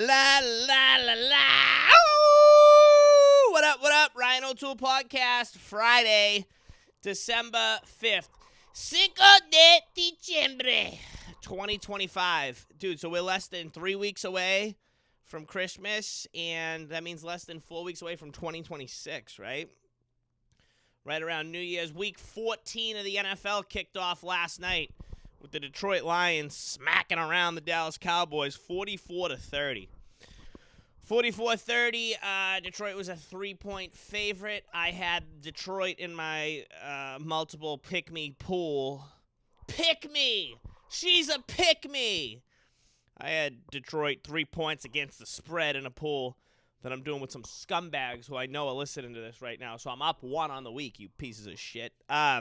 La, la, la, la. Ooh! What up? Ryan O'Toole Podcast, Friday, December 5th. Cinco de Diciembre, 2025. Dude, so we're less than 3 weeks away from Christmas, and that means less than 4 weeks away from 2026, right? Right around New Year's. Week 14 of the NFL kicked off last night with the Detroit Lions smacking around the Dallas Cowboys 44-30. 44-30, Detroit was a 3-point favorite. I had Detroit in my multiple pick-me pool. Pick me! She's a pick-me! I had Detroit 3 points against the spread in a pool that I'm doing with some scumbags who I know are listening to this right now. So I'm up 1 on the week, you pieces of shit. I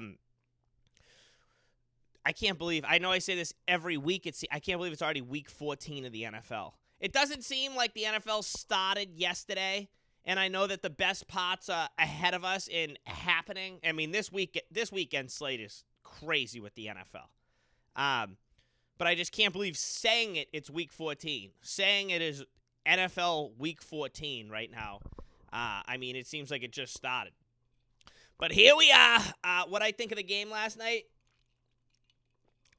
can't believe, I know I say this every week, I can't believe it's already week 14 of the NFL. It doesn't seem like the NFL started yesterday, and I know that the best parts are ahead of us in happening. I mean, this weekend slate is crazy with the NFL. But I just can't believe saying it's week 14. Saying it is NFL week 14 right now. I mean, it seems like it just started. But here we are. What I think of the game last night,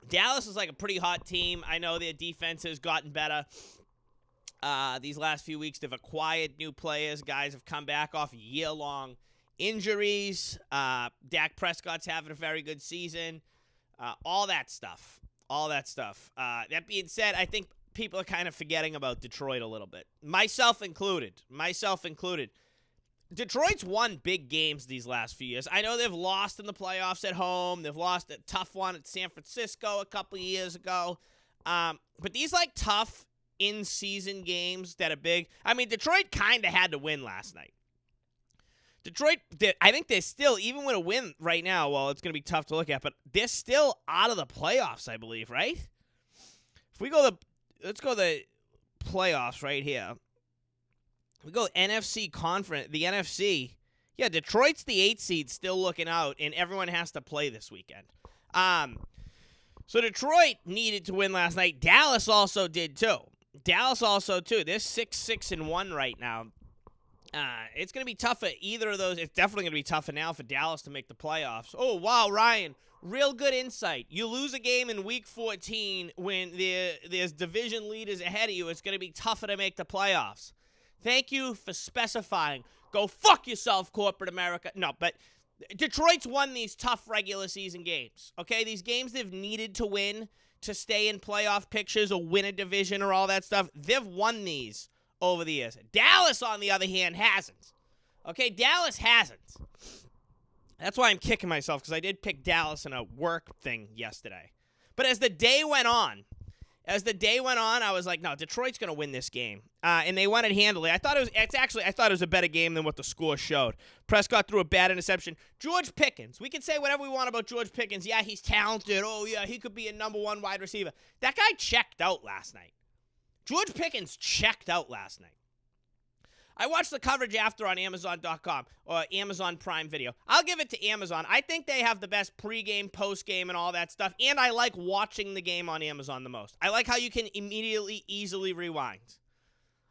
Dallas is like a pretty hot team. I know their defense has gotten better. These last few weeks, they've acquired new players. Guys have come back off year-long injuries. Dak Prescott's having a very good season. All that stuff. That being said, I think people are kind of forgetting about Detroit a little bit. Myself included. Detroit's won big games these last few years. I know they've lost in the playoffs at home. They've lost a tough one at San Francisco a couple of years ago. But these, like, tough in-season games that are big. I mean, Detroit kind of had to win last night. Detroit, I think they're still, even with a win right now, well, it's going to be tough to look at, but they're still out of the playoffs, I believe, right? If we go let's go the playoffs right here. We go NFC conference, the NFC. Yeah, Detroit's the 8th seed, still looking out, and everyone has to play this weekend. So Detroit needed to win last night. Dallas also did too. They're 6-1 right now. It's going to be tough for either of those. It's definitely going to be tougher now for Dallas to make the playoffs. Oh, wow, Ryan, real good insight. You lose a game in week 14 when there's division leaders ahead of you. It's going to be tougher to make the playoffs. Thank you for specifying. Go fuck yourself, corporate America. No, but Detroit's won these tough regular season games, okay? These games they've needed to win to stay in playoff pictures or win a division or all that stuff. They've won these over the years. Dallas, on the other hand, hasn't. Okay, Dallas hasn't. That's why I'm kicking myself, because I did pick Dallas in a work thing yesterday. But as the day went on, I was like, no, Detroit's going to win this game. And they won it handily. I thought it was a better game than what the score showed. Prescott threw a bad interception. George Pickens. We can say whatever we want about George Pickens. Yeah, he's talented. Oh, yeah, he could be a number 1 wide receiver. That guy checked out last night. George Pickens checked out last night. I watched the coverage after on Amazon.com or Amazon Prime Video. I'll give it to Amazon. I think they have the best pregame, postgame, and all that stuff. And I like watching the game on Amazon the most. I like how you can easily rewind.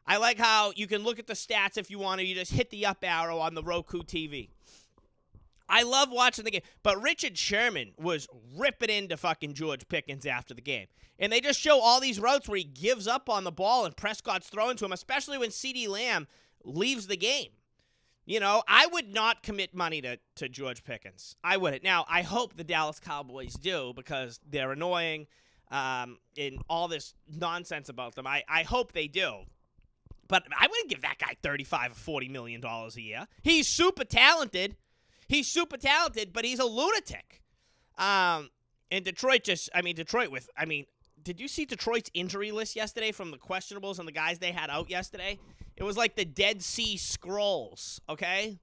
I like how you can look at the stats if you want to. You just hit the up arrow on the Roku TV. I love watching the game. But Richard Sherman was ripping into fucking George Pickens after the game. And they just show all these routes where he gives up on the ball and Prescott's throwing to him, especially when CeeDee Lamb leaves the game. You know, I would not commit money to George Pickens. I wouldn't. Now, I hope the Dallas Cowboys do, because they're annoying and all this nonsense about them. I hope they do. But I wouldn't give that guy $35 or $40 million a year. He's super talented. But he's a lunatic. And Detroit did you see Detroit's injury list yesterday from the questionables and the guys they had out yesterday? It was like the Dead Sea Scrolls, okay?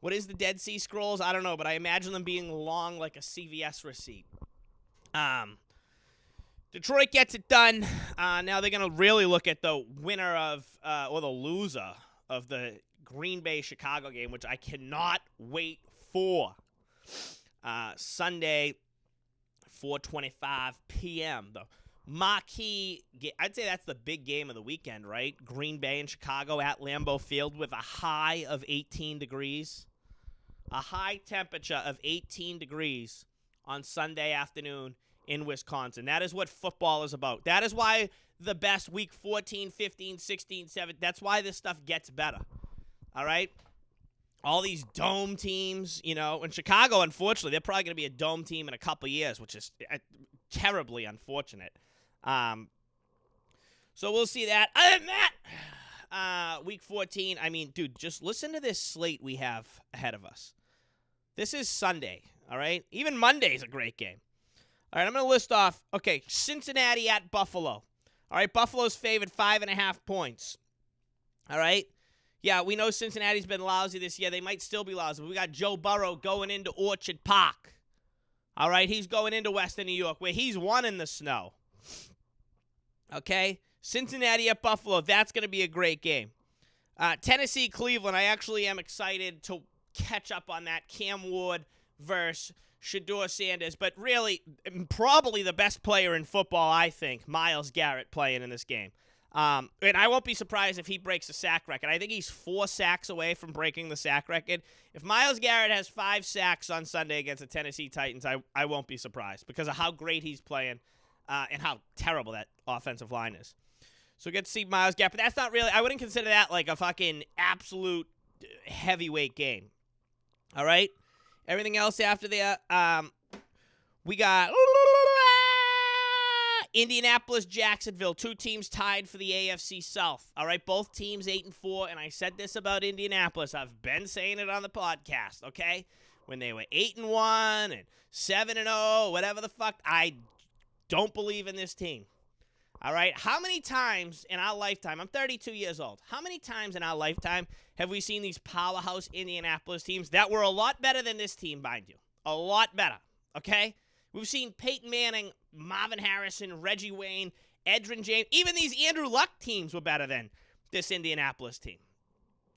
What is the Dead Sea Scrolls? I don't know, but I imagine them being long like a CVS receipt. Detroit gets it done. Now they're going to really look at the winner of, or the loser of the Green Bay-Chicago game, which I cannot wait for. Sunday, 4:25 p.m., the marquee, I'd say that's the big game of the weekend, right? Green Bay and Chicago at Lambeau Field with a high of 18 degrees. A high temperature of 18 degrees on Sunday afternoon in Wisconsin. That is what football is about. That is why the best week 14, 15, 16, 17, that's why this stuff gets better. All right? All these dome teams, in Chicago, unfortunately, they're probably going to be a dome team in a couple years, which is terribly unfortunate. So we'll see that. Other than that, week 14, dude, just listen to this slate we have ahead of us. This is Sunday, all right? Even Monday is a great game. All right, I'm going to list off, Cincinnati at Buffalo. All right, Buffalo's favored 5.5 points. All right? Yeah, we know Cincinnati's been lousy this year. They might still be lousy. But we got Joe Burrow going into Orchard Park. All right, he's going into Western New York where he's won in the snow. Okay? Cincinnati at Buffalo, that's going to be a great game. Tennessee, Cleveland, I actually am excited to catch up on that. Cam Ward versus Shedeur Sanders. But really, probably the best player in football, I think, Myles Garrett playing in this game. And I won't be surprised if he breaks the sack record. I think he's 4 sacks away from breaking the sack record. If Myles Garrett has 5 sacks on Sunday against the Tennessee Titans, I won't be surprised because of how great he's playing and how terrible that offensive line is. So get to see Myles Garrett. But that's not really, I wouldn't consider that like a fucking absolute heavyweight game. All right? Everything else after that, we got Indianapolis, Jacksonville, 2 teams tied for the AFC South. All right, both teams 8-4, and I said this about Indianapolis. I've been saying it on the podcast, okay? When they were 8-1 and 7-0, whatever the fuck, I don't believe in this team. All right, how many times in our lifetime, I'm 32 years old, how many times in our lifetime have we seen these powerhouse Indianapolis teams that were a lot better than this team, mind you? A lot better, okay? We've seen Peyton Manning, Marvin Harrison, Reggie Wayne, Edgerrin James. Even these Andrew Luck teams were better than this Indianapolis team.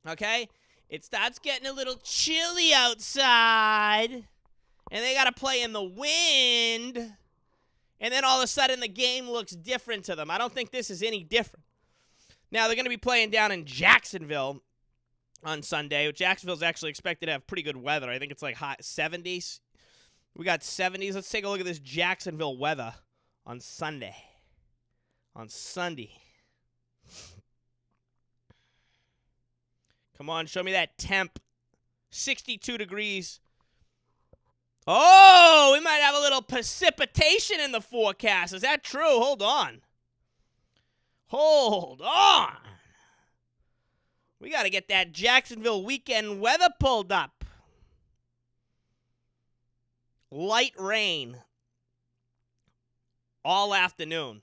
Okay? It starts getting a little chilly outside, and they got to play in the wind, and then all of a sudden the game looks different to them. I don't think this is any different. Now, they're going to be playing down in Jacksonville on Sunday. Jacksonville's actually expected to have pretty good weather. I think it's like high 70s. We got 70s. Let's take a look at this Jacksonville weather on Sunday. On Sunday. Come on, show me that temp. 62 degrees. Oh, we might have a little precipitation in the forecast. Is that true? Hold on. Hold on. We got to get that Jacksonville weekend weather pulled up. Light rain all afternoon.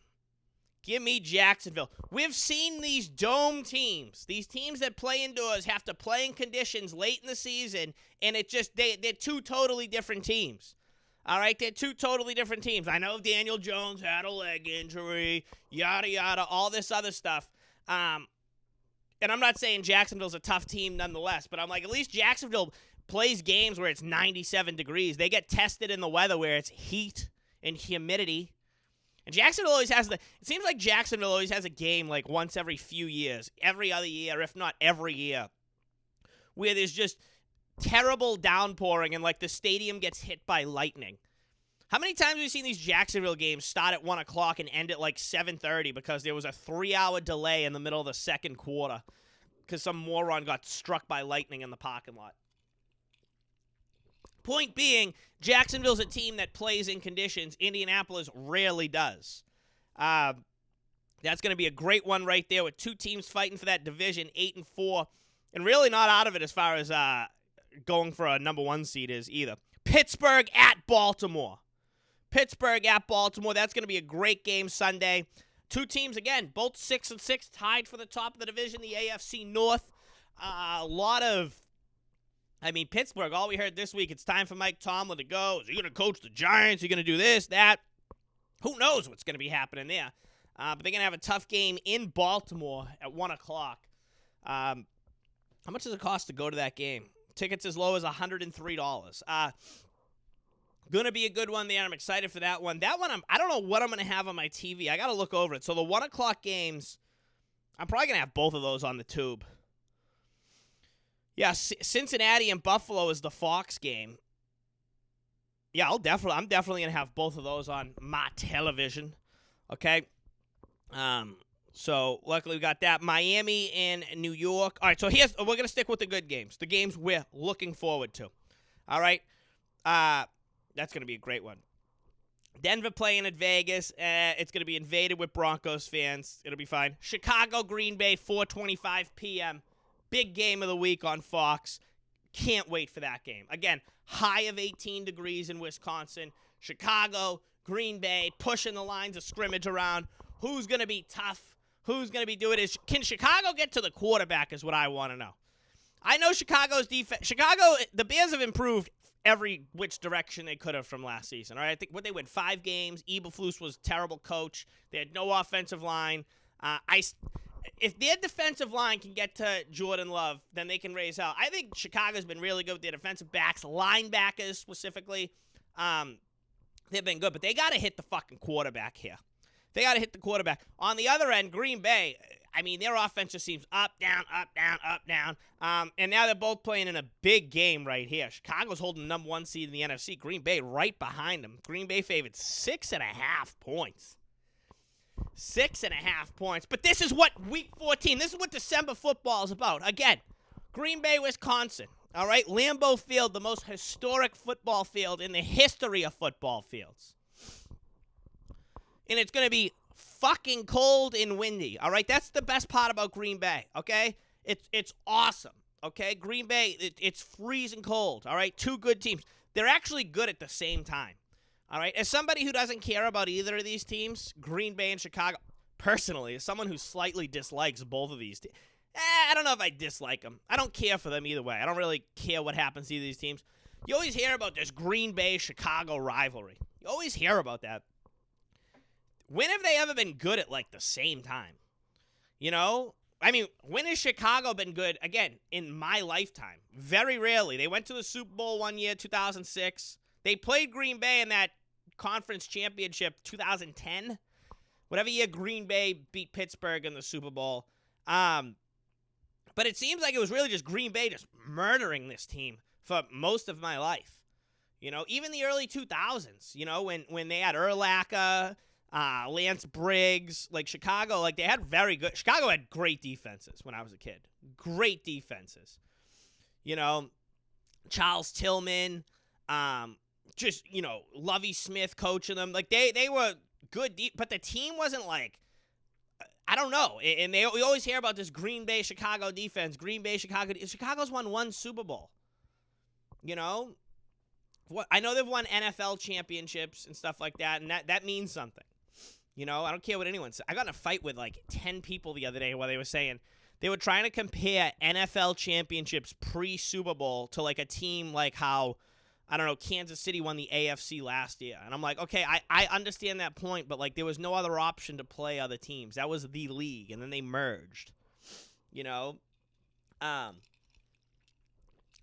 Give me Jacksonville. We've seen these dome teams, these teams that play indoors, have to play in conditions late in the season, and they're 2 totally different teams. All right, they're 2 totally different teams. I know Daniel Jones had a leg injury, yada, yada, all this other stuff. And I'm not saying Jacksonville's a tough team nonetheless, but I'm like, at least Jacksonville plays games where it's 97 degrees. They get tested in the weather where it's heat and humidity. And Jacksonville always has it seems like Jacksonville always has a game like once every few years, every other year, if not every year, where there's just terrible downpouring and like the stadium gets hit by lightning. How many times have we seen these Jacksonville games start at 1 o'clock and end at like 7:30 because there was a 3-hour delay in the middle of the second quarter because some moron got struck by lightning in the parking lot? Point being, Jacksonville's a team that plays in conditions. Indianapolis rarely does. That's going to be a great one right there with 2 teams fighting for that division, 8-4, and really not out of it as far as going for a number 1 seed is either. Pittsburgh at Baltimore. Pittsburgh at Baltimore. That's going to be a great game Sunday. 2 teams, again, both 6-6, tied for the top of the division, the AFC North. A lot of Pittsburgh, all we heard this week, it's time for Mike Tomlin to go. Is he going to coach the Giants? Is he going to do this, that? Who knows what's going to be happening there? But they're going to have a tough game in Baltimore at 1 o'clock. How much does it cost to go to that game? Tickets as low as $103. Gonna be a good one there. I'm excited for that one. That one, I don't know what I'm gonna have on my TV. I gotta look over it. So the 1 o'clock games, I'm probably gonna have both of those on the tube. Yeah, Cincinnati and Buffalo is the Fox game. Yeah, I'm definitely gonna have both of those on my television. Okay. So luckily we got that. Miami and New York. All right, so we're gonna stick with the good games. The games we're looking forward to. All right. That's going to be a great one. Denver playing at Vegas. It's going to be invaded with Broncos fans. It'll be fine. Chicago, Green Bay, 4:25 p.m. Big game of the week on Fox. Can't wait for that game. Again, high of 18 degrees in Wisconsin. Chicago, Green Bay, pushing the lines of scrimmage around. Who's going to be tough? Who's going to be doing it? Can Chicago get to the quarterback is what I want to know. I know Chicago's defense. The Bears have improved every which direction they could have from last season. All right, I think they win 5 games. Eberflus was a terrible coach. They had no offensive line. If their defensive line can get to Jordan Love, then they can raise hell. I think Chicago's been really good with their defensive backs, linebackers specifically. They've been good, but they got to hit the fucking quarterback here. They got to hit the quarterback. On the other end, Green Bay, I mean, their offense just seems up, down, up, down, up, down. And now they're both playing in a big game right here. Chicago's holding the number 1 seed in the NFC. Green Bay right behind them. Green Bay favored 6.5 points. 6.5 points. But this is what Week 14, this is what December football is about. Again, Green Bay, Wisconsin. All right, Lambeau Field, the most historic football field in the history of football fields. And it's going to be fucking cold and windy, all right? That's the best part about Green Bay, okay? It's awesome, okay? Green Bay, it's freezing cold, all right? 2 good teams. They're actually good at the same time, all right? As somebody who doesn't care about either of these teams, Green Bay and Chicago, personally, as someone who slightly dislikes both of these teams, I don't know if I dislike them. I don't care for them either way. I don't really care what happens to either of these teams. You always hear about this Green Bay-Chicago rivalry. You always hear about that. When have they ever been good at, like, the same time? You know? I mean, when has Chicago been good, again, in my lifetime? Very rarely. They went to the Super Bowl one year, 2006. They played Green Bay in that conference championship, 2010. Whatever year Green Bay beat Pittsburgh in the Super Bowl. But it seems like it was really just Green Bay just murdering this team for most of my life. You know, even the early 2000s, you know, when they had Urlacher, Lance Briggs, like Chicago, like they had Chicago had great defenses when I was a kid. Great defenses. You know, Charles Tillman, just, you know, Lovie Smith coaching them. Like they were good, but the team wasn't like, I don't know. And we always hear about this Green Bay, Chicago defense. Green Bay, Chicago's won 1 Super Bowl. You know? I know they've won NFL championships and stuff like that, and that means something. You know, I don't care what anyone says. I got in a fight with like 10 people the other day where they were saying they were trying to compare NFL championships pre-Super Bowl to like a team like how, I don't know, Kansas City won the AFC last year. And I'm like, okay, I understand that point, but like there was no other option to play other teams. That was the league, and then they merged. You know?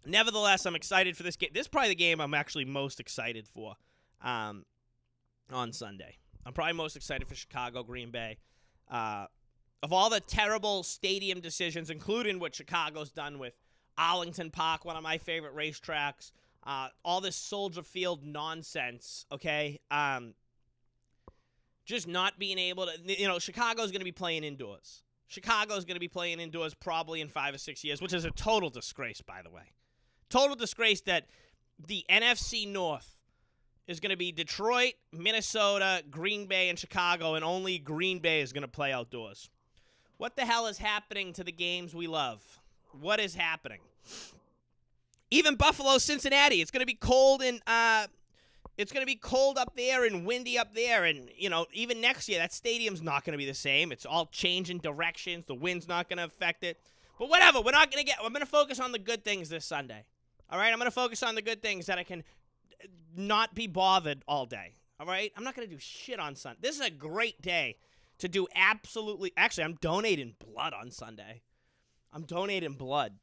Nevertheless, I'm excited for this game. This is probably the game I'm actually most excited for on Sunday. I'm probably most excited for Chicago, Green Bay. Of all the terrible stadium decisions, including what Chicago's done with Arlington Park, one of my favorite racetracks, all this Soldier Field nonsense, okay? Just not being able to, you know, Chicago's going to be playing indoors. Chicago's going to be playing indoors probably in 5 or 6 years, which is a total disgrace, by the way. Total disgrace that the NFC North is going to be Detroit, Minnesota, Green Bay, and Chicago, and only Green Bay is going to play outdoors. What the hell is happening to the games we love? What is happening? Even Buffalo, Cincinnati, it's going to be cold and it's going to be cold up there and windy up there, and you know, even next year that stadium's not going to be the same. It's all changing directions. The wind's not going to affect it. But whatever, I'm going to focus on the good things this Sunday. All right, I'm going to focus on the good things that I can not be bothered all day. All right, I'm not going to do shit on Sunday. This is a great day to do absolutely. Actually, I'm donating blood on Sunday. I'm donating blood.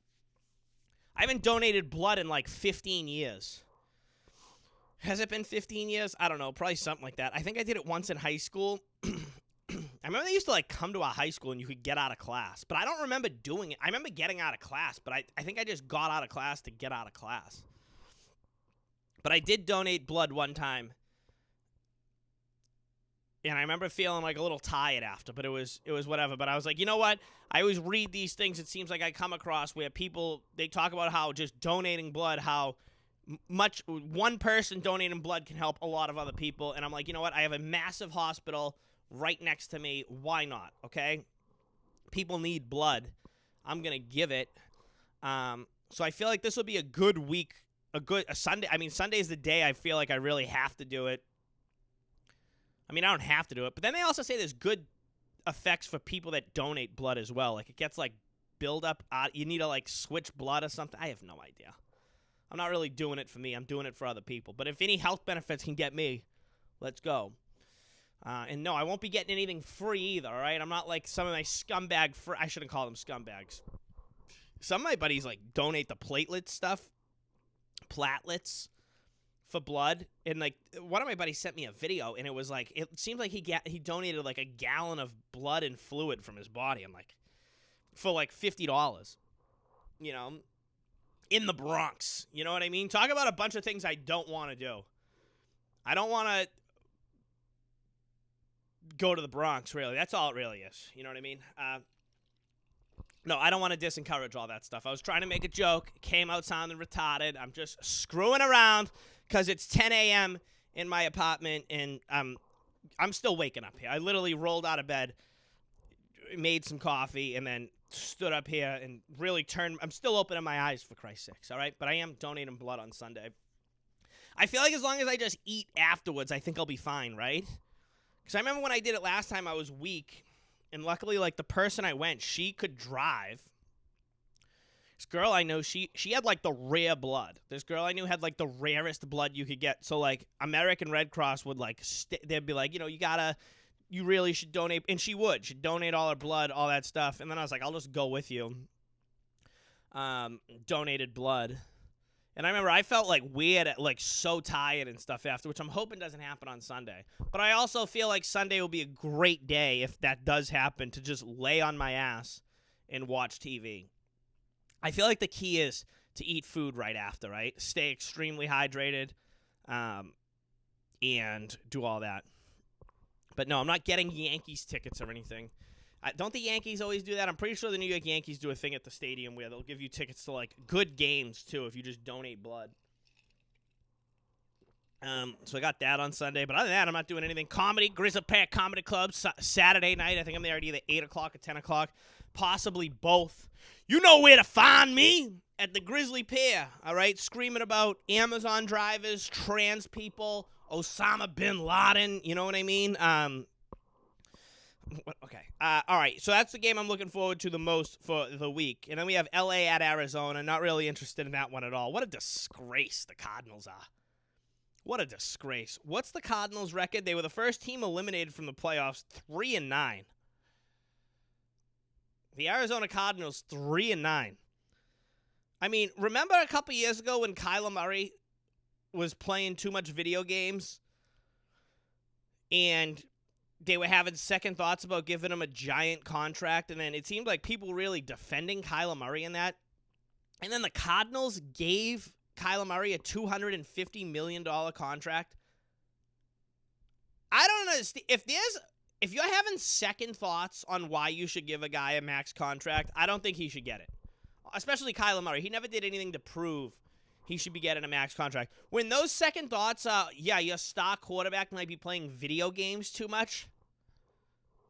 I haven't donated blood in like 15 years. Has it been 15 years? I don't know. Probably something like that. I think I did it once in high school. I remember they used to, like, come to our high school and you could get out of class. But I don't remember doing it. I remember getting out of class, but I think I just got out of class to get out of class. But I did donate blood one time. And I remember feeling, like, a little tired after, but it was whatever. But I was like, you know what? I always read these things it seems like I come across where people, they talk about how just donating blood, how much one person donating blood can help a lot of other people. And I'm like, you know what? I have a massive hospital right next to me. Why not? Okay? People need blood. I'm going to give it. So I feel like this will be a good week, a Sunday. I mean, Sunday is the day I feel like I really have to do it. I mean, I don't have to do it, but then they also say there's good effects for people that donate blood as well. Like, it gets, like, build up. You need to, like, switch blood or something. I have no idea. I'm not really doing it for me. I'm doing it for other people. But if any health benefits can get me, let's go. And no, I won't be getting anything free either, all right? I'm not like some of my scumbag I shouldn't call them scumbags. Some of my buddies, like, donate the platelet stuff. Platelets. For blood, and like one of my buddies sent me a video, and it was like it seemed like he donated like a gallon of blood and fluid from his body. I'm like, for like $50, you know, in the Bronx. You know what I mean? Talk about a bunch of things I don't want to do. I don't want to go to the Bronx. Really, that's all it really is. You know what I mean? No, I don't want to disencourage all that stuff. I was trying to make a joke. It came out sounding retarded. I'm just screwing around. Because it's 10 a.m. in my apartment, and I'm still waking up here. I literally rolled out of bed, made some coffee, and then stood up here and really I'm still opening my eyes, for Christ's sakes, all right? But I am donating blood on Sunday. I feel like as long as I just eat afterwards, I think I'll be fine, right? Because I remember when I did it last time, I was weak, and luckily, like, the person I went, she could drive. This girl I know, she had, like, the rare blood. This girl I knew had, like, the rarest blood you could get. So, like, American Red Cross would, like, they'd be like, you know, you really should donate. And she would. She'd donate all her blood, all that stuff. And then I was like, I'll just go with you. Donated blood. And I remember I felt, like, weird, like, so tired and stuff after, which I'm hoping doesn't happen on Sunday. But I also feel like Sunday will be a great day, if that does happen, to just lay on my ass and watch TV. I feel like the key is to eat food right after, right? Stay extremely hydrated, and do all that. But no, I'm not getting Yankees tickets or anything. Don't the Yankees always do that? I'm pretty sure the New York Yankees do a thing at the stadium where they'll give you tickets to, like, good games, too, if you just donate blood. So I got that on Sunday. But other than that, I'm not doing anything. Comedy, Grizzly Pear Comedy Club, Saturday night. I think I'm there at either 8 o'clock or 10 o'clock. Possibly both. You know where to find me. At the Grizzly Pear, all right? Screaming about Amazon drivers, trans people, Osama bin Laden. You know what I mean? Okay. All right. So that's the game I'm looking forward to the most for the week. And then we have LA at Arizona. Not really interested in that one at all. What a disgrace the Cardinals are. What a disgrace. What's the Cardinals' record? They were the first team eliminated from the playoffs, 3-9. The Arizona Cardinals, 3-9. I mean, remember a couple years ago when Kyler Murray was playing too much video games and they were having second thoughts about giving him a giant contract, and then it seemed like people were really defending Kyler Murray in that. And then the Cardinals gave Kyler Murray a $250 million contract. I don't understand. If you're having second thoughts on why you should give a guy a max contract, I don't think he should get it. Especially Kyler Murray. He never did anything to prove he should be getting a max contract. When those second thoughts are, yeah, your star quarterback might be playing video games too much.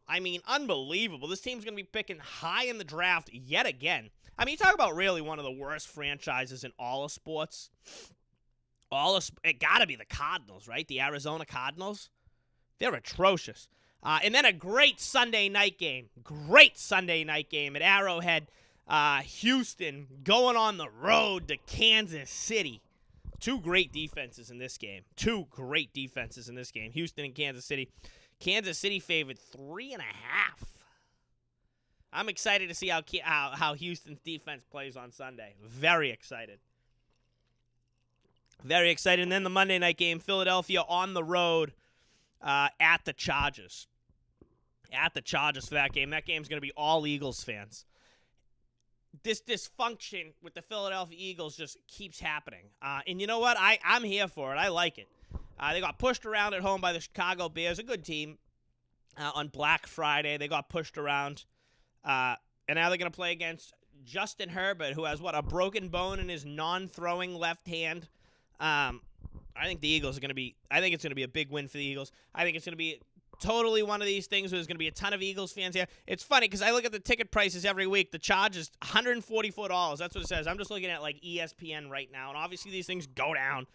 I mean, unbelievable. This team's going to be picking high in the draft yet again. I mean, you talk about really one of the worst franchises in all of sports. It got to be the Cardinals, right? The Arizona Cardinals. They're atrocious. And then a great Sunday night game. Great Sunday night game at Arrowhead. Houston going on the road to Kansas City. Two great defenses in this game. Houston and Kansas City. Kansas City favored 3.5. I'm excited to see how Houston's defense plays on Sunday. Very excited. Very excited. And then the Monday night game, Philadelphia on the road at the Chargers. At the Chargers for that game. That game's going to be all Eagles fans. This dysfunction with the Philadelphia Eagles just keeps happening. And you know what? I'm here for it. I like it. They got pushed around at home by the Chicago Bears, a good team. On Black Friday, they got pushed around. And now they're going to play against Justin Herbert, who has, a broken bone in his non-throwing left hand. I think the Eagles are going to be – I think it's going to be a big win for the Eagles. I think it's going to be totally one of these things where there's going to be a ton of Eagles fans here. It's funny because I look at the ticket prices every week. The Chargers, $144. That's what it says. I'm just looking at, ESPN right now, and obviously these things go down.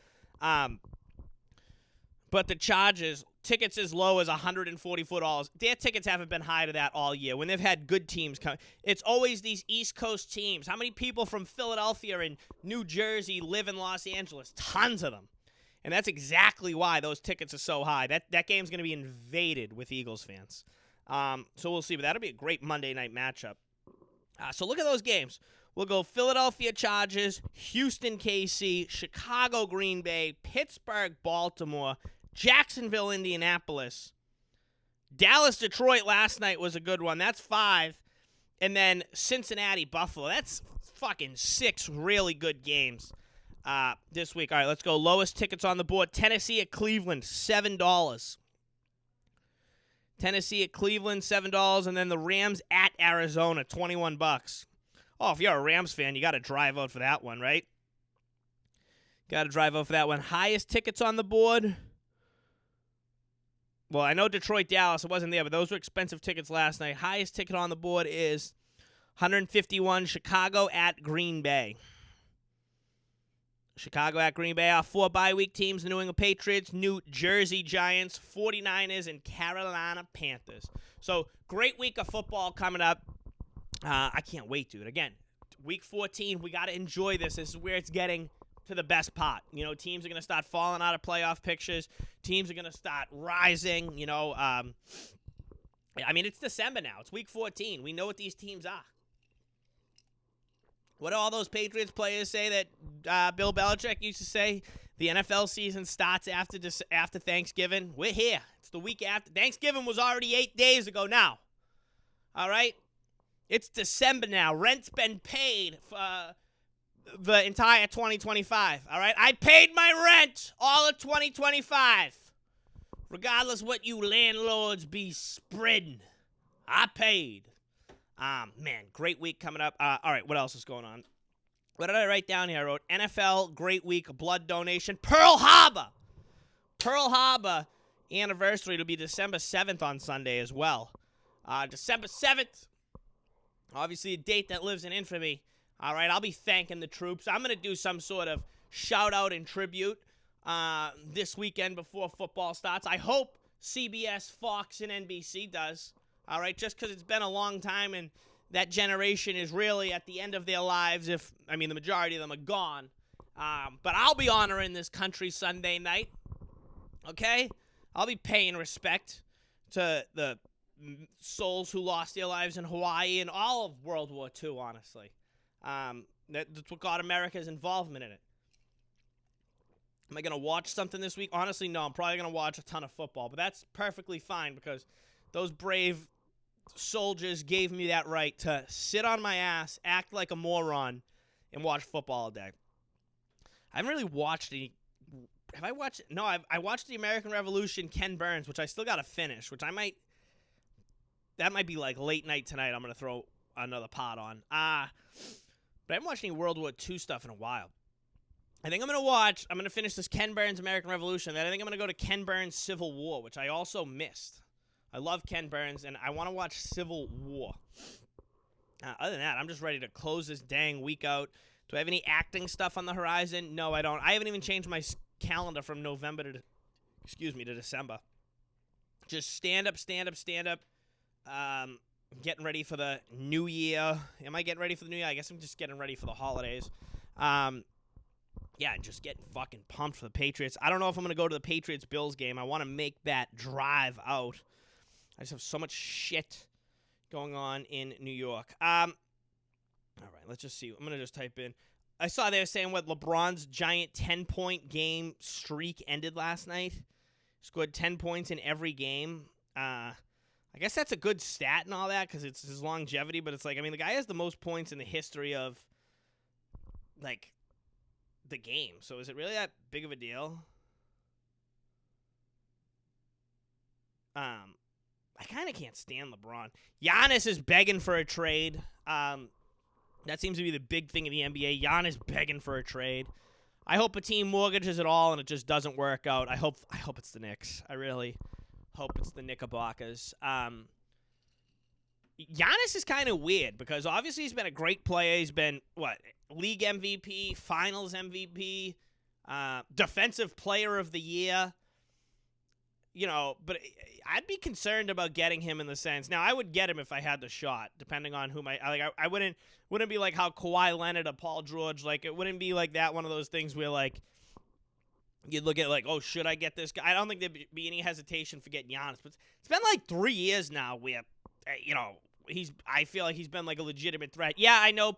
But the Chargers, tickets as low as $144. Their tickets haven't been high to that all year. When they've had good teams come, it's always these East Coast teams. How many people from Philadelphia and New Jersey live in Los Angeles? Tons of them. And that's exactly why those tickets are so high. That game's going to be invaded with Eagles fans. So we'll see. But that'll be a great Monday night matchup. So look at those games. We'll go Philadelphia Chargers, Houston KC, Chicago Green Bay, Pittsburgh Baltimore, Jacksonville, Indianapolis. Dallas, Detroit last night was a good one. That's 5. And then Cincinnati, Buffalo. That's fucking 6 really good games this week. All right, let's go. Lowest tickets on the board. Tennessee at Cleveland, $7. Tennessee at Cleveland, $7. And then the Rams at Arizona, $21. Oh, if you're a Rams fan, you got to drive out for that one, right? Got to drive out for that one. Highest tickets on the board. Well, I know Detroit, Dallas, it wasn't there, but those were expensive tickets last night. Highest ticket on the board is $151, Chicago at Green Bay. Chicago at Green Bay. Our 4 bye-week teams, the New England Patriots, New Jersey Giants, 49ers, and Carolina Panthers. So, great week of football coming up. I can't wait, dude. Again, week 14, we got to enjoy this. This is where it's getting to the best part. Teams are going to start falling out of playoff pictures. Teams are going to start rising. It's December now. It's week 14. We know what these teams are. What do all those Patriots players say that Bill Belichick used to say? The NFL season starts after Thanksgiving. We're here. It's the week after. Thanksgiving was already 8 days ago now. All right? It's December now. Rent's been paid for the entire 2025, all right? I paid my rent all of 2025. Regardless what you landlords be spreading. I paid. Man, great week coming up. All right, what else is going on? What did I write down here? I wrote NFL, great week, blood donation. Pearl Harbor anniversary. It'll be December 7th on Sunday as well. December 7th. Obviously, a date that lives in infamy. All right, I'll be thanking the troops. I'm going to do some sort of shout-out and tribute this weekend before football starts. I hope CBS, Fox, and NBC does. All right, just because it's been a long time and that generation is really at the end of their lives. The majority of them are gone. But I'll be honoring this country Sunday night. Okay? I'll be paying respect to the souls who lost their lives in Hawaii and all of World War II, honestly. That's what got America's involvement in it. Am I going to watch something this week? Honestly, no. I'm probably going to watch a ton of football, but that's perfectly fine because those brave soldiers gave me that right to sit on my ass, act like a moron, and watch football all day. I haven't really watched any. Have I watched? No, I watched the American Revolution, Ken Burns, which I still got to finish, which I might. That might be like late night tonight. I'm going to throw another pot on. But I haven't watched any World War II stuff in a while. I think I'm going to finish this Ken Burns American Revolution. Then I think I'm going to go to Ken Burns Civil War, which I also missed. I love Ken Burns, and I want to watch Civil War. Other than that, I'm just ready to close this dang week out. Do I have any acting stuff on the horizon? No, I don't. I haven't even changed my calendar from November to December. Just stand up. Getting ready for the new year. Am I getting ready for the new year? I guess I'm just getting ready for the holidays. Just getting fucking pumped for the Patriots. I don't know if I'm going to go to the Patriots-Bills game. I want to make that drive out. I just have so much shit going on in New York. All right, let's just see. I'm going to just type in I saw they were saying what LeBron's giant 10-point game streak ended last night. Scored 10 points in every game. I guess that's a good stat and all that because it's his longevity, but it's like, I mean, the guy has the most points in the history of, like, the game. So is it really that big of a deal? I kind of can't stand LeBron. Giannis is begging for a trade. That seems to be the big thing in the NBA. Giannis begging for a trade. I hope a team mortgages it all and it just doesn't work out. I hope it's the Knicks. I really hope it's the Knickerbockers. Giannis is kind of weird because obviously he's been a great player. He's been, league MVP, finals MVP, defensive player of the year. But I'd be concerned about getting him in the sense. Now, I would get him if I had the shot, depending on who I wouldn't be like how Kawhi Leonard or Paul George, like, it wouldn't be like that one of those things where, like, you'd look at, like, oh, should I get this guy? I don't think there'd be any hesitation for getting Giannis. But it's been, like, 3 years now where, I feel like he's been, like, a legitimate threat. Yeah, I know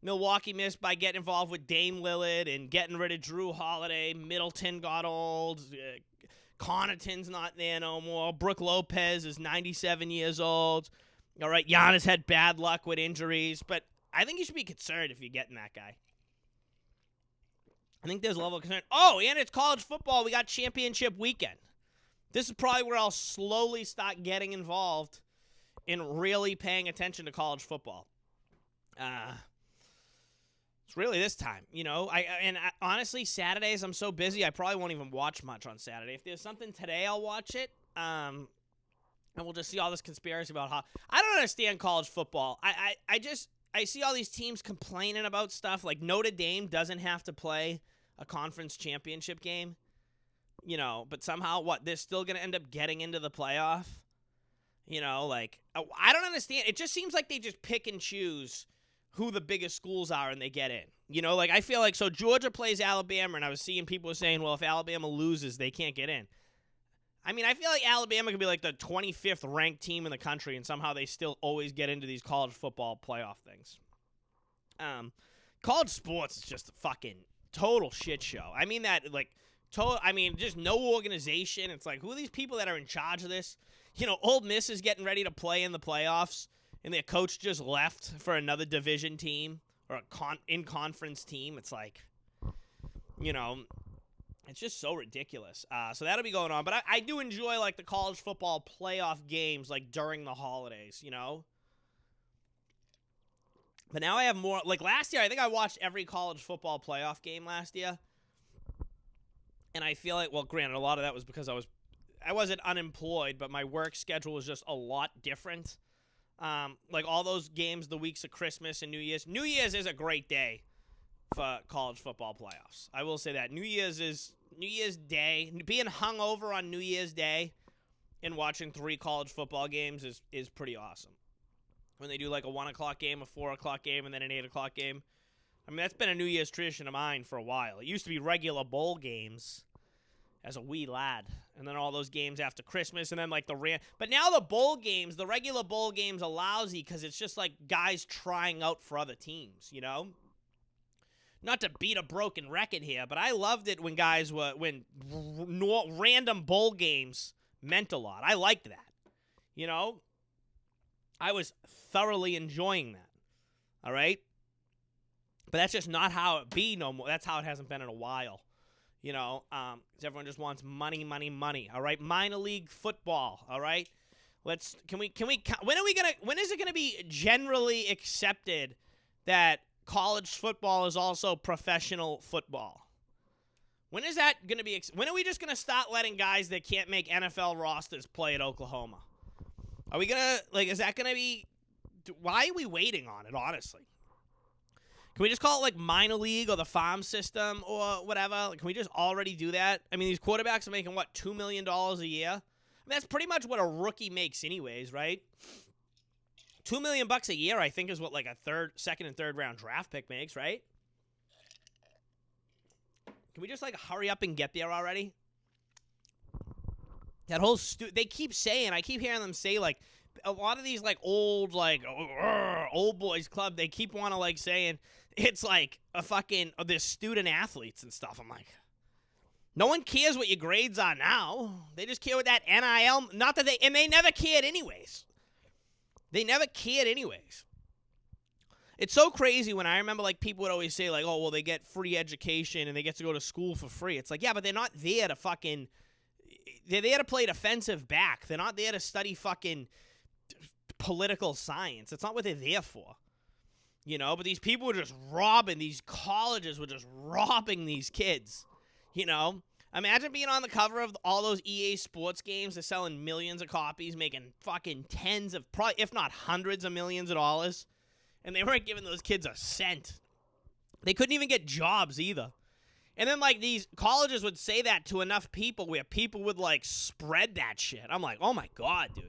Milwaukee missed by getting involved with Dame Lillard and getting rid of Drew Holiday. Middleton got old. Connaughton's not there no more. Brook Lopez is 97 years old. All right, Giannis had bad luck with injuries, but I think you should be concerned if you're getting that guy. I think there's a level of concern. Oh, and it's college football. We got championship weekend. This is probably where I'll slowly start getting involved in really paying attention to college football. It's really this time, honestly, Saturdays I'm so busy I probably won't even watch much on Saturday. If there's something today, I'll watch it. And we'll just see all this conspiracy about how I don't understand college football. I see all these teams complaining about stuff like Notre Dame doesn't have to play a conference championship game, but somehow they're still gonna end up getting into the playoff. I don't understand. It just seems like they just pick and choose who the biggest schools are and they get in. I feel like, so Georgia plays Alabama, and I was seeing people saying, well, if Alabama loses, they can't get in. I mean, I feel like Alabama could be like the 25th ranked team in the country, and somehow they still always get into these college football playoff things. College sports is just a fucking total shit show. I mean that, like, just no organization. It's like, who are these people that are in charge of this? Ole Miss is getting ready to play in the playoffs, and their coach just left for another division team or a in-conference team. It's like, it's just so ridiculous. So that'll be going on. But I do enjoy, like, the college football playoff games, like, during the holidays, But now I have more. Like, last year, I think I watched every college football playoff game last year. And I feel like, well, granted, a lot of that was because I wasn't unemployed, but my work schedule was just a lot different. Like all those games, the weeks of Christmas and New Year's. New Year's is a great day for college football playoffs. I will say that. New Year's Day. Being hungover on New Year's Day and watching 3 college football games is pretty awesome. When they do like a 1 o'clock game, a 4 o'clock game, and then an 8 o'clock game. I mean, that's been a New Year's tradition of mine for a while. It used to be regular bowl games as a wee lad. And then all those games after Christmas, and then like but now the bowl games, the regular bowl games are lousy because it's just like guys trying out for other teams, Not to beat a broken record here, but I loved it when random bowl games meant a lot. I liked that, I was thoroughly enjoying that, all right? But that's just not how it be no more. That's how it hasn't been in a while. Because everyone just wants money, money, money. All right, minor league football. All right, when is it gonna be generally accepted that college football is also professional football? When is that gonna be? When are we just gonna start letting guys that can't make NFL rosters play at Oklahoma? Are we gonna Is that gonna be? Why are we waiting on it? Honestly. Can we just call it, like, minor league or the farm system or whatever? Like, can we just already do that? I mean, these quarterbacks are making, $2 million a year? I mean, that's pretty much what a rookie makes anyways, right? $2 million a year, I think, is what, like, a second and third round draft pick makes, right? Can we just, like, hurry up and get there already? That whole they keep saying, I keep hearing them say, like, a lot of these, like, old boys club, they keep want to, like, saying it's, like, a fucking, they're student athletes and stuff. I'm like, no one cares what your grades are now. They just care what that NIL, not that and they never cared anyways. They never cared anyways. It's so crazy when I remember, like, people would always say, like, oh, well, they get free education and they get to go to school for free. It's like, yeah, but they're not there to fucking, they're there to play defensive back. They're not there to study fucking political science. That's not what they're there for. You know, but these people were just these colleges were just robbing these kids. You know? Imagine being on the cover of all those EA Sports games. They're selling millions of copies, making fucking tens of, probably, if not hundreds of millions of dollars. And they weren't giving those kids a cent. They couldn't even get jobs either. And then, like, these colleges would say that to enough people where people would, like, spread that shit. I'm like, oh my God, dude.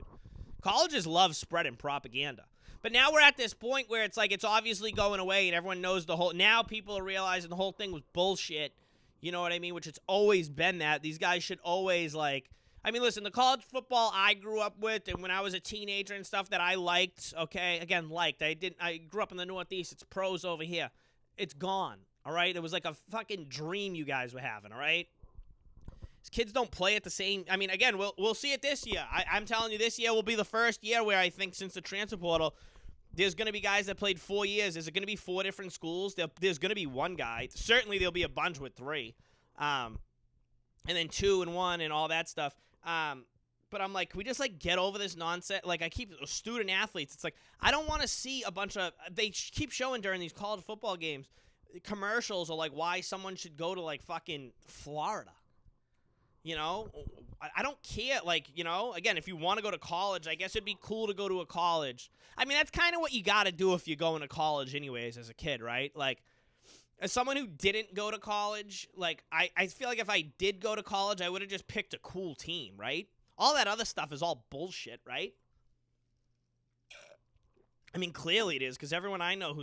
Colleges love spreading propaganda. But now we're at this point where it's like it's obviously going away and everyone knows the whole, now people are realizing the whole thing was bullshit. You know what I mean? Which it's always been that. These guys should always, like, I mean, listen, the college football I grew up with and when I was a teenager and stuff that I liked, okay, again, I grew up in the Northeast. It's pros over here. It's gone, all right? It was like a fucking dream you guys were having, all right? These kids don't play at the same, I mean, again, we'll see it this year. I'm telling you, this year will be the first year where I think since the transfer portal, there's going to be guys that played 4 years. Is it going to be 4 different schools? There's going to be one guy. Certainly there'll be a bunch with 3. And then 2 and 1 and all that stuff. But I'm like, can we just, like, get over this nonsense? Like, I keep student athletes. It's like, I don't want to see a bunch of, they keep showing during these college football games, commercials are like why someone should go to, like, fucking Florida. You know? I don't care. Like, you know, again, if you want to go to college, I guess it'd be cool to go to a college. I mean, that's kind of what you got to do if you're going to college anyways as a kid, right? Like, as someone who didn't go to college, like, I feel like if I did go to college, I would have just picked a cool team, right? All that other stuff is all bullshit, right? I mean, clearly it is, because everyone I know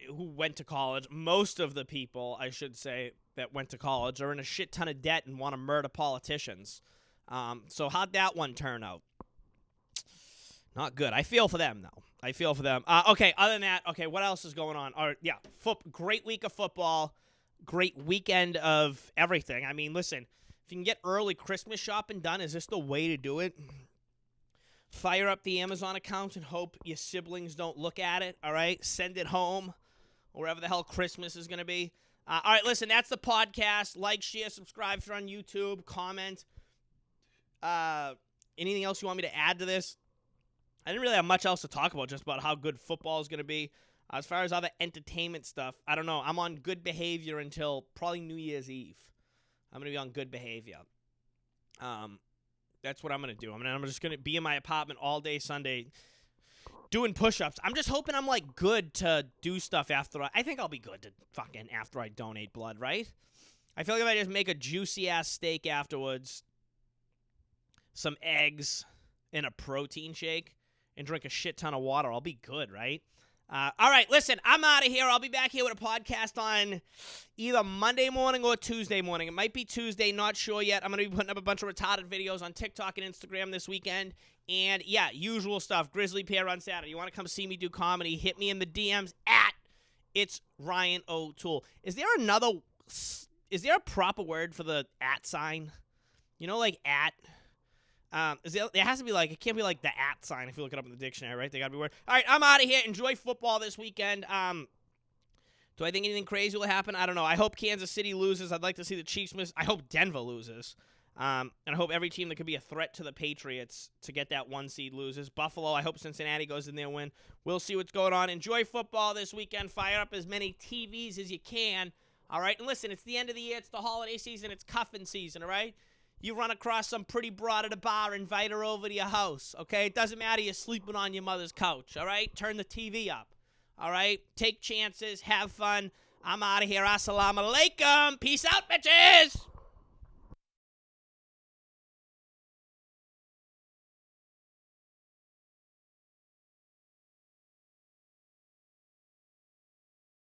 who went to college, most of the people, I should say, that went to college are in a shit ton of debt and want to murder politicians. So how'd that one turn out? Not good. I feel for them, though. I feel for them. Okay, other than that, okay, what else is going on? Yeah, great week of football. Great weekend of everything. I mean, listen, if you can get early Christmas shopping done, is this the way to do it? Fire up the Amazon account and hope your siblings don't look at it, all right? Send it home, wherever the hell Christmas is going to be. All right, listen, that's the podcast. Like, share, subscribe if you're on YouTube, comment. Anything else you want me to add to this? I didn't really have much else to talk about, just about how good football is going to be. As far as other entertainment stuff, I don't know. I'm on good behavior until probably New Year's Eve. I'm going to be on good behavior. That's what I'm going to do. I'm just going to be in my apartment all day Sunday doing push-ups. I'm just hoping I'm, like, good to do stuff after I think I'll be good to fucking after I donate blood, right? I feel like if I just make a juicy-ass steak afterwards, some eggs, and a protein shake, and drink a shit ton of water, I'll be good, right? All right, listen, I'm out of here. I'll be back here with a podcast on either Monday morning or Tuesday morning. It might be Tuesday, not sure yet. I'm going to be putting up a bunch of retarded videos on TikTok and Instagram this weekend. And, yeah, usual stuff. Grizzly Pear on Saturday. You want to come see me do comedy, hit me in the DMs at It's Ryan O'Toole. Is there a proper word for the at sign? You know, like at? There has to be, like, it can't be like the at sign if you look it up in the dictionary, right? They gotta be weird. All right, I'm out of here. Enjoy football this weekend. Do I think anything crazy will happen? I don't know. I hope Kansas City loses. I'd like to see the Chiefs miss. I hope Denver loses. And I hope every team that could be a threat to the Patriots to get that 1 seed loses. Buffalo, I hope Cincinnati goes in there and win. We'll see what's going on. Enjoy football this weekend. Fire up as many TVs as you can. All right? And listen, it's the end of the year. It's the holiday season. It's cuffing season, all right? You run across some pretty broad at a bar, invite her over to your house, okay? It doesn't matter you're sleeping on your mother's couch, all right? Turn the TV up, all right? Take chances, have fun. I'm out of here. Assalamu alaikum. Peace out, bitches.